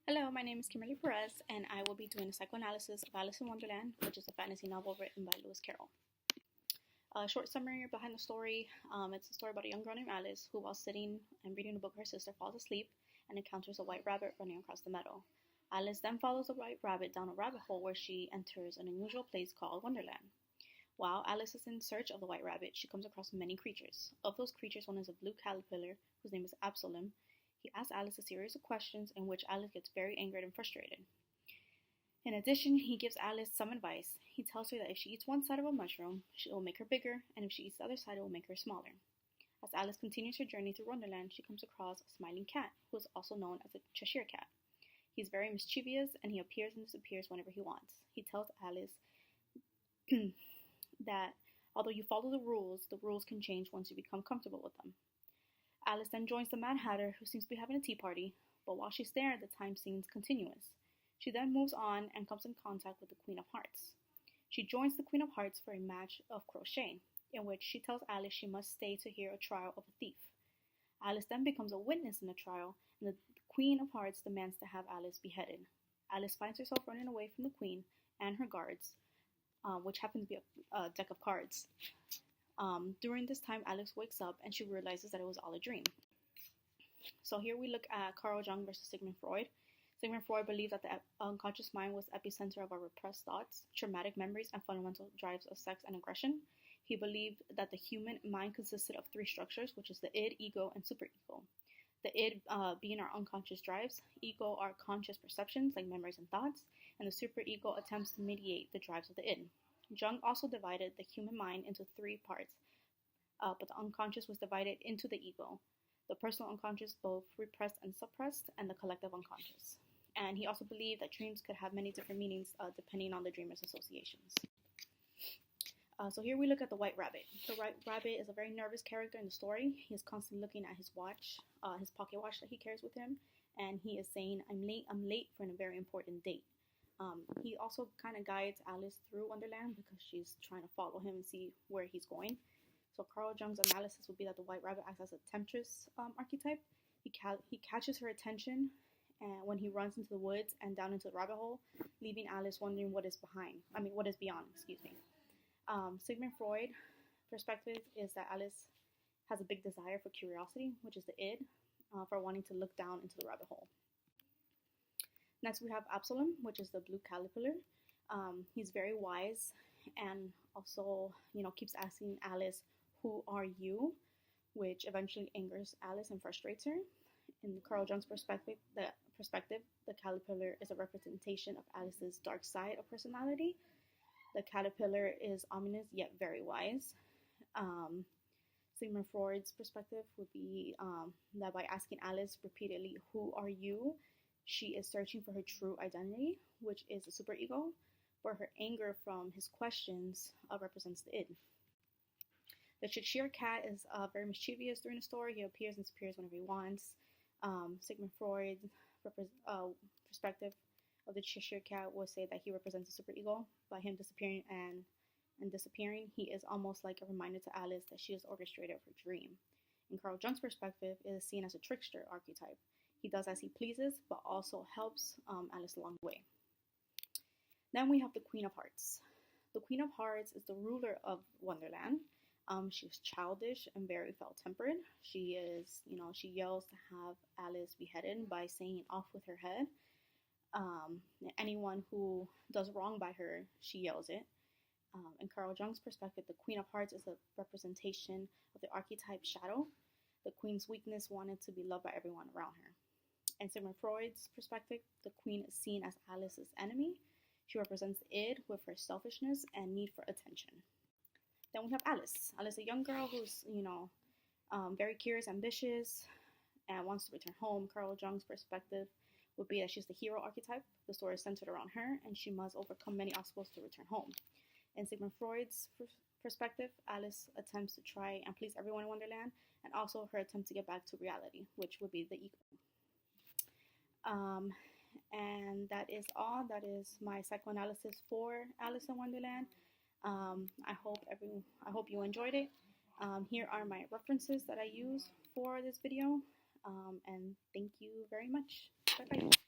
Hello, my name is Kimberly Perez, and I will be doing a psychoanalysis of Alice in Wonderland, which is a fantasy novel written by Lewis Carroll. A short summary behind the story, it's a story about a young girl named Alice who, while sitting and reading a book, her sister falls asleep and encounters a white rabbit running across the meadow. Alice then follows the white rabbit down a rabbit hole where she enters an unusual place called Wonderland. While Alice is in search of the white rabbit, she comes across many creatures. Of those creatures, one is a blue caterpillar, whose name is Absalom. He asks Alice a series of questions in which Alice gets very angered and frustrated. In addition, he gives Alice some advice. He tells her that if she eats one side of a mushroom, it will make her bigger, and if she eats the other side, it will make her smaller. As Alice continues her journey through Wonderland, she comes across a smiling cat, who is also known as a Cheshire Cat. He's very mischievous, and he appears and disappears whenever he wants. He tells Alice that although you follow the rules can change once you become comfortable with them. Alice then joins the Mad Hatter, who seems to be having a tea party, but while she's there, the time seems continuous. She then moves on and comes in contact with the Queen of Hearts. She joins the Queen of Hearts for a match of crochet, in which she tells Alice she must stay to hear a trial of a thief. Alice then becomes a witness in the trial, and the Queen of Hearts demands to have Alice beheaded. Alice finds herself running away from the Queen and her guards, which happens to be a deck of cards. During this time, Alice wakes up and she realizes that it was all a dream. So here we look at Carl Jung versus Sigmund Freud. Sigmund Freud believed that the unconscious mind was the epicenter of our repressed thoughts, traumatic memories, and fundamental drives of sex and aggression. He believed that the human mind consisted of three structures, which is the id, ego, and superego. The id being our unconscious drives, ego our conscious perceptions like memories and thoughts, and the superego attempts to mediate the drives of the id. Jung also divided the human mind into three parts, but the unconscious was divided into the ego, the personal unconscious, both repressed and suppressed, and the collective unconscious. And he also believed that dreams could have many different meanings depending on the dreamer's associations. So here we look at the white rabbit. The white rabbit is a very nervous character in the story. He is constantly looking at his watch, his pocket watch that he carries with him, and he is saying, I'm late for a very important date. He also kind of guides Alice through Wonderland because she's trying to follow him and see where he's going. So Carl Jung's analysis would be that the white rabbit acts as a temptress archetype. He catches her attention when he runs into the woods and down into the rabbit hole, leaving Alice wondering what is beyond. Sigmund Freud perspective is that Alice has a big desire for curiosity, which is the id, for wanting to look down into the rabbit hole. Next, we have Absalom, which is the blue caterpillar. He's very wise and also, keeps asking Alice, who are you? Which eventually angers Alice and frustrates her. In Carl Jung's perspective, the caterpillar is a representation of Alice's dark side of personality. The caterpillar is ominous yet very wise. Sigmund Freud's perspective would be that by asking Alice repeatedly, who are you? She is searching for her true identity, which is the superego, where her anger from his questions represents the id. The Cheshire Cat is very mischievous during the story. He appears and disappears whenever he wants. Sigmund Freud's perspective of the Cheshire Cat would say that he represents the superego. By him disappearing and disappearing, he is almost like a reminder to Alice that she is orchestrator of her dream. In Carl Jung's perspective, it is seen as a trickster archetype. He does as he pleases, but also helps Alice along the way. Then we have the Queen of Hearts. The Queen of Hearts is the ruler of Wonderland. She's childish and very foul-tempered. She yells to have Alice beheaded by saying off with her head. Anyone who does wrong by her, she yells it. In Carl Jung's perspective, the Queen of Hearts is a representation of the archetype shadow. The Queen's weakness wanted to be loved by everyone around her. In Sigmund Freud's perspective, the Queen is seen as Alice's enemy. She represents id with her selfishness and need for attention. Then we have Alice. Alice, a young girl who's, very curious, ambitious, and wants to return home. Carl Jung's perspective would be that she's the hero archetype. The story is centered around her, and she must overcome many obstacles to return home. In Sigmund Freud's perspective, Alice attempts to try and please everyone in Wonderland, and also her attempt to get back to reality, which would be the ego. And that is all. That is my psychoanalysis for Alice in Wonderland. I hope you enjoyed it. Here are my references that I use for this video. And thank you very much. Bye bye.